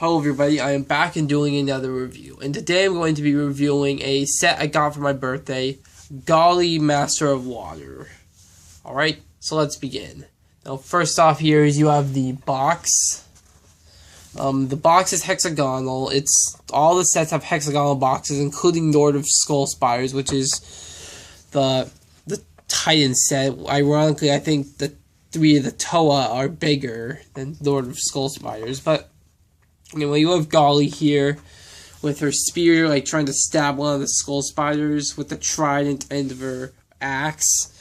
Hello everybody, I am back and doing another review, and today I'm going to be reviewing a set I got for my birthday, Gali Master of Water. Alright, so let's begin. Now first off here is you have the box. The box is hexagonal. All the sets have hexagonal boxes, including Lord of Skull Spiders, which is the Titan set. Ironically, I think the three of the Toa are bigger than Lord of Skull Spiders, but anyway, you have Gali here with her spear, like trying to stab one of the skull spiders with the trident end of her axe.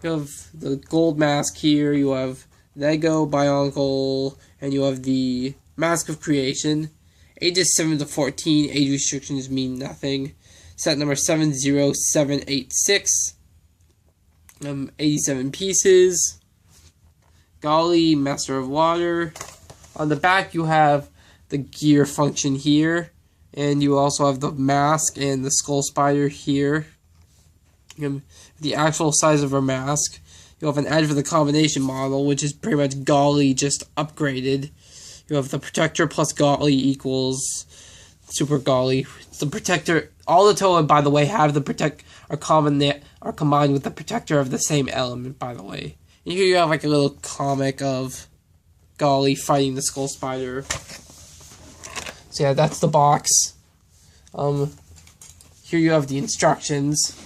You have the gold mask here, you have Lego, BIONICLE, and you have the Mask of Creation. Ages 7 to 14, age restrictions mean nothing. Set number 70786. 87 pieces. Gali, Master of Water. On the back you have the gear function here, and you also have the mask and the skull spider here. The actual size of her mask. You have an edge for the combination model, which is pretty much Gali just upgraded. You have the protector plus Gali equals Super Gali. The protector, all the Toa, by the way, have the are combined with the protector of the same element, by the way. And here you have like a little comic of Gali fighting the skull spider. So yeah, that's the box. Here you have the instructions.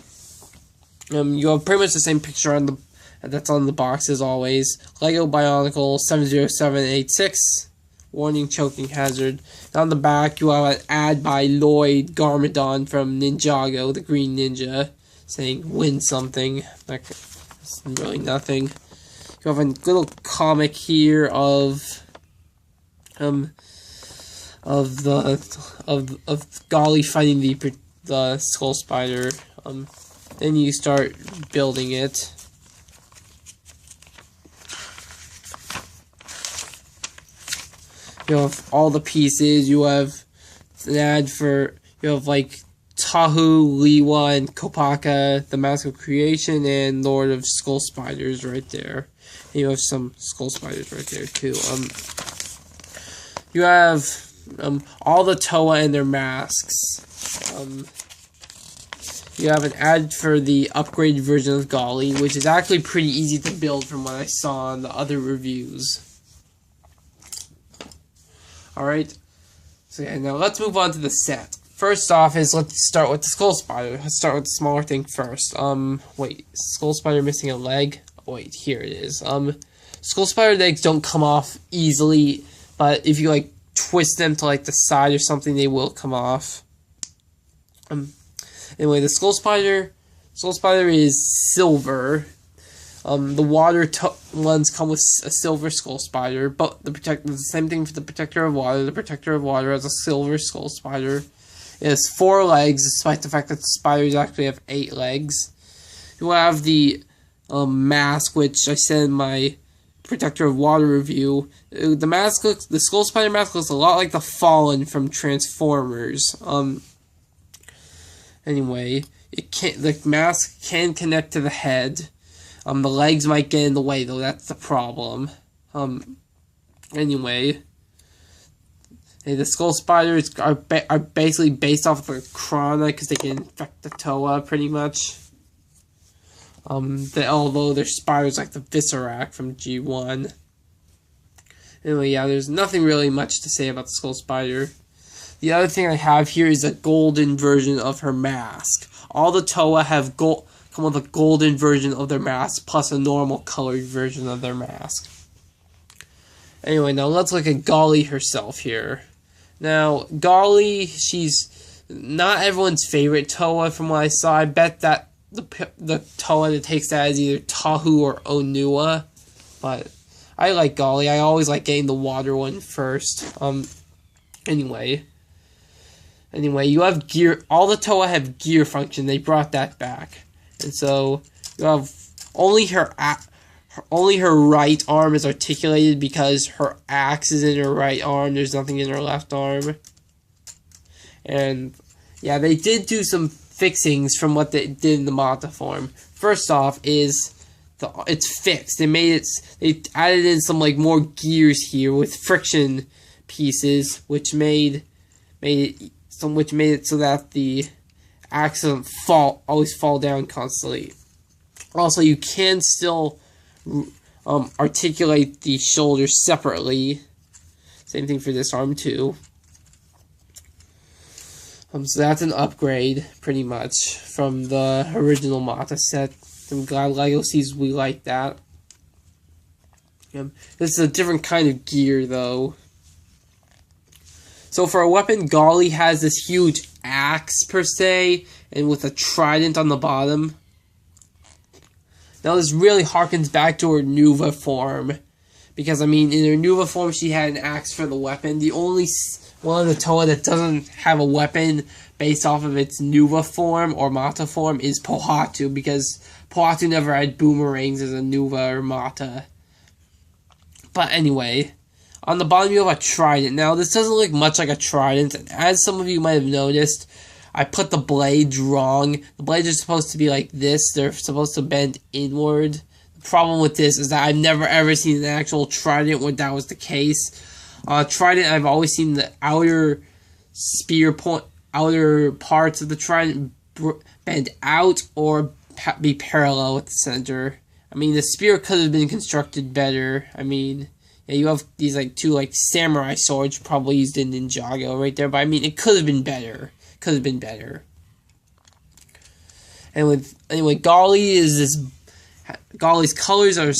You have pretty much the same picture on that's on the box as always. Lego BIONICLE 70786. Warning, choking hazard. And on the back you have an ad by Lloyd Garmadon from Ninjago, the Green Ninja, saying win something. That's really nothing. You have a little comic here of Gali fighting the skull spider. Then you start building it. You have all the pieces. You have an ad for like Tahu, Liwa, and Kopaka, the Mask of Creation, and Lord of Skull Spiders right there. And you have some skull spiders right there too. You have all the Toa and their masks. You have an ad for the upgraded version of Gali, which is actually pretty easy to build from what I saw on the other reviews. Alright, so yeah, now let's move on to the set. First off is, let's start with the skull spider. Let's start with the smaller thing first. Wait, skull spider missing a leg? Oh, wait, here it is. Skull spider legs don't come off easily, but if you like twist them to like the side or something, they will come off. Anyway, the skull spider is silver. The water ones come with a silver skull spider, but the same thing for the protector of water. The protector of water has a silver skull spider. It has 4 legs, despite the fact that the spiders actually have 8 legs. You have the mask, which I said in my Protector of Water review. The skull spider mask looks a lot like the Fallen from Transformers. Anyway, the mask can connect to the head. The legs might get in the way though, that's the problem. Anyway, the skull spiders are basically based off of the Krana because they can infect the Toa pretty much. Although they're spiders like the Viscerac from G1. Anyway, yeah, there's nothing really much to say about the skull spider. The other thing I have here is a golden version of her mask. All the Toa have come with a golden version of their mask, plus a normal colored version of their mask. Anyway, now let's look at Gali herself here. Now, Gali, she's not everyone's favorite Toa from what I saw. I bet that the Toa that takes that is either Tahu or Onua, but I like Gali. I always like getting the water one first. Anyway, you have gear. All the Toa have gear function. They brought that back, and so you have only her right arm is articulated because her axe is in her right arm. There's nothing in her left arm, and yeah, they did do some fixings from what they did in the Mata form. First off is it's fixed. They added in some like more gears here with friction pieces, which made it so that the axe doesn't always fall down constantly. Also, you can still articulate the shoulders separately. Same thing for this arm too. So that's an upgrade, pretty much, from the original Mata set. I'm glad LEGO sees we like that. This is a different kind of gear, though. So for a weapon, Gali has this huge axe, per se, and with a trident on the bottom. Now this really harkens back to her Nuva form. Because, I mean, in her Nuva form, she had an axe for the weapon. The only one of the Toa that doesn't have a weapon based off of its Nuva form or Mata form is Pohatu, because Pohatu never had boomerangs as a Nuva or Mata. But anyway, on the bottom you have a trident. Now, this doesn't look much like a trident, and as some of you might have noticed, I put the blades wrong. The blades are supposed to be like this. They're supposed to bend inward. The problem with this is that I've never ever seen an actual trident where that was the case. Trident, I've always seen the outer outer parts of the trident bend out or be parallel with the center. I mean, the spear could have been constructed better. I mean, yeah, you have these two samurai swords probably used in Ninjago right there, but I mean, it could have been better. Could have been better. And anyway, Gali's colors are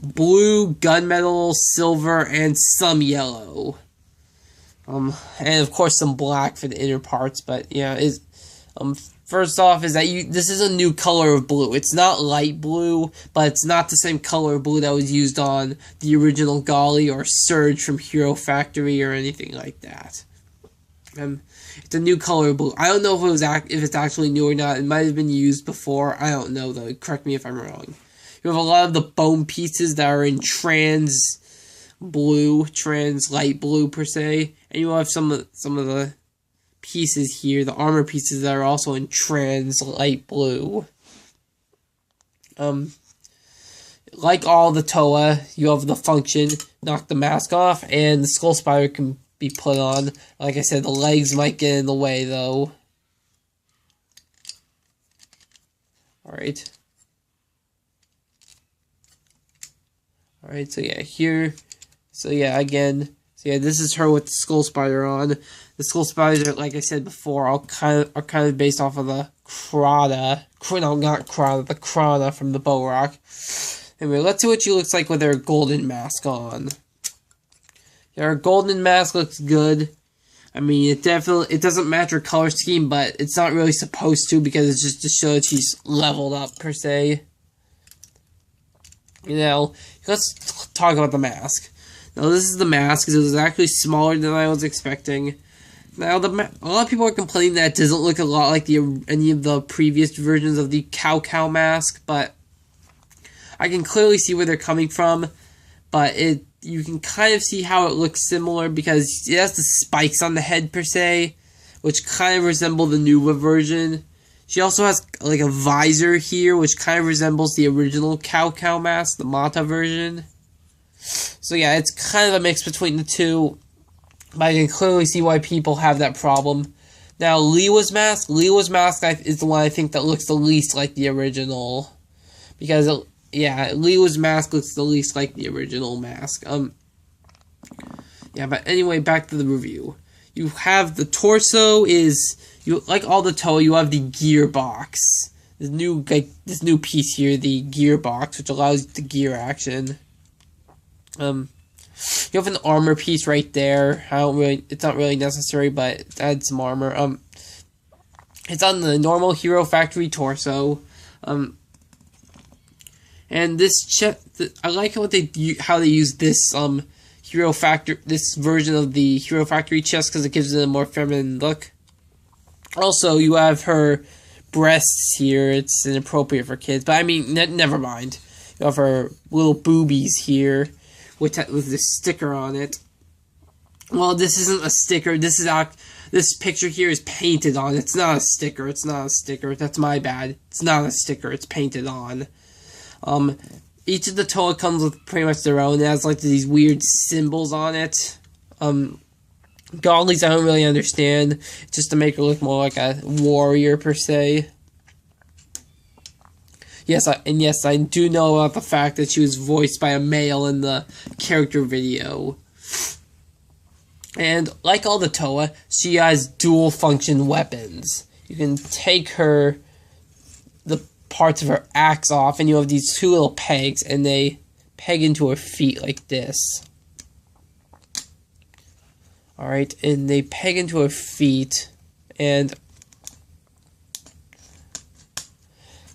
blue, gunmetal, silver, and some yellow. And of course some black for the inner parts. But yeah, first off is that this is a new color of blue. It's not light blue, but it's not the same color of blue that was used on the original Gali or Surge from Hero Factory or anything like that. It's a new color of blue. I don't know if it's actually new or not. It might have been used before. I don't know though. Correct me if I'm wrong. You have a lot of the bone pieces that are in trans light blue per se, and you have some of the pieces here, the armor pieces that are also in trans light blue. Like all the Toa, you have the function, knock the mask off, and the Skull Spider can be put on. Like I said, the legs might get in the way though. Alright, so yeah, here. So yeah, again. So yeah, this is her with the Skull Spider on. The Skull Spiders, like I said before, are kind of based off of the Krana. No, not Krana, the Krana from the Bow Rock. Anyway, let's see what she looks like with her golden mask on. Yeah, her golden mask looks good. I mean, it doesn't match her color scheme, but it's not really supposed to because it's just to show that she's leveled up, per se. You know, let's talk about the mask. Now, this is the mask, because it was actually smaller than I was expecting. Now, a lot of people are complaining that it doesn't look a lot like any of the previous versions of the Cow mask, but I can clearly see where they're coming from. But you can kind of see how it looks similar, because it has the spikes on the head, per se, which kind of resemble the Nuva version. She also has like a visor here, which kind of resembles the original Cow mask, the Mata version. So yeah, it's kind of a mix between the two, but I can clearly see why people have that problem. Now, Liwa's mask is the one I think that looks the least like the original, because yeah, Liwa's mask looks the least like the original mask. Yeah, but anyway, back to the review. You have the torso like all the Toa, you have the gearbox. This new piece here, the gearbox, which allows the gear action. You have an armor piece right there. It's not really necessary, but it adds some armor. It's on the normal Hero Factory torso. And this chest, I like how they use this this version of the Hero Factory chest, because it gives it a more feminine look. Also, you have her breasts here. It's inappropriate for kids, but I mean, never mind. You have her little boobies here, with this sticker on it. Well, this isn't a sticker. This picture here is painted on. It's not a sticker. That's my bad. It's not a sticker. It's painted on. Each of the Toa comes with pretty much their own. It has like these weird symbols on it. Gali's I don't really understand, just to make her look more like a warrior per se. Yes, I do know about the fact that she was voiced by a male in the character video. And like all the Toa, she has dual function weapons. You can take the parts of her axe off, and you have these two little pegs, and they peg into her feet like this. Alright, and they peg into her feet, and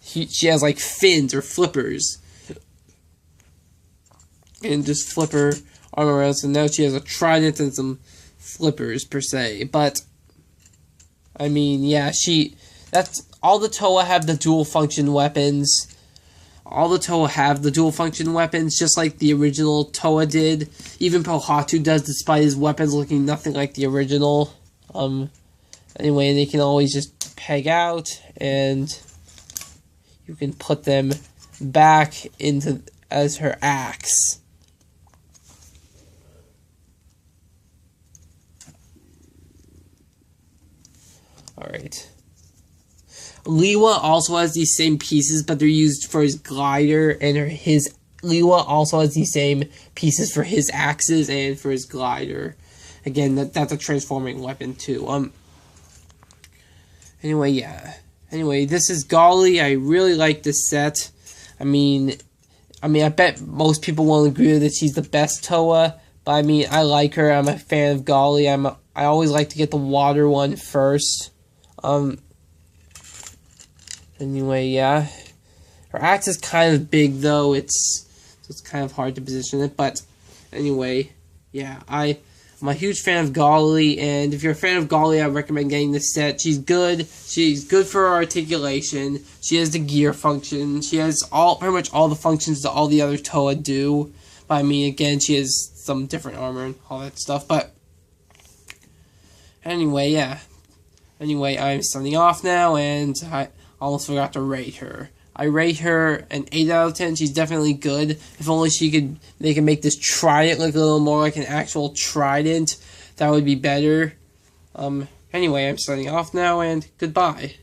she has like fins or flippers. And just flip her arm around, so now she has a trident and some flippers per se. But I mean, yeah, that's all the Toa have the dual function weapons. All the Toa have the dual function weapons, just like the original Toa did. Even Pohatu does, despite his weapons looking nothing like the original. Anyway, they can always just peg out, and you can put them back into as her axe. Alright. Liwa also has these same pieces, but they're used for his glider, and Liwa also has these same pieces for his axes and for his glider. Again, that's a transforming weapon too. Anyway, yeah. Anyway, this is Gali. I really like this set. I mean, I bet most people won't agree that she's the best Toa, but I mean, I like her. I'm a fan of Gali. I always like to get the water one first. Anyway, yeah. Her axe is kind of big, though. It's kind of hard to position it. But anyway, yeah. I'm a huge fan of Gali, and if you're a fan of Gali, I recommend getting this set. She's good. She's good for her articulation. She has the gear function. She has pretty much all the functions that all the other Toa do. But I mean, again, she has some different armor and all that stuff. But anyway, yeah. Anyway, I'm signing off now, and I almost forgot to rate her. I rate her an 8 out of 10. She's definitely good. If only they could make this trident look a little more like an actual trident, that would be better. Anyway, I'm signing off now, and goodbye.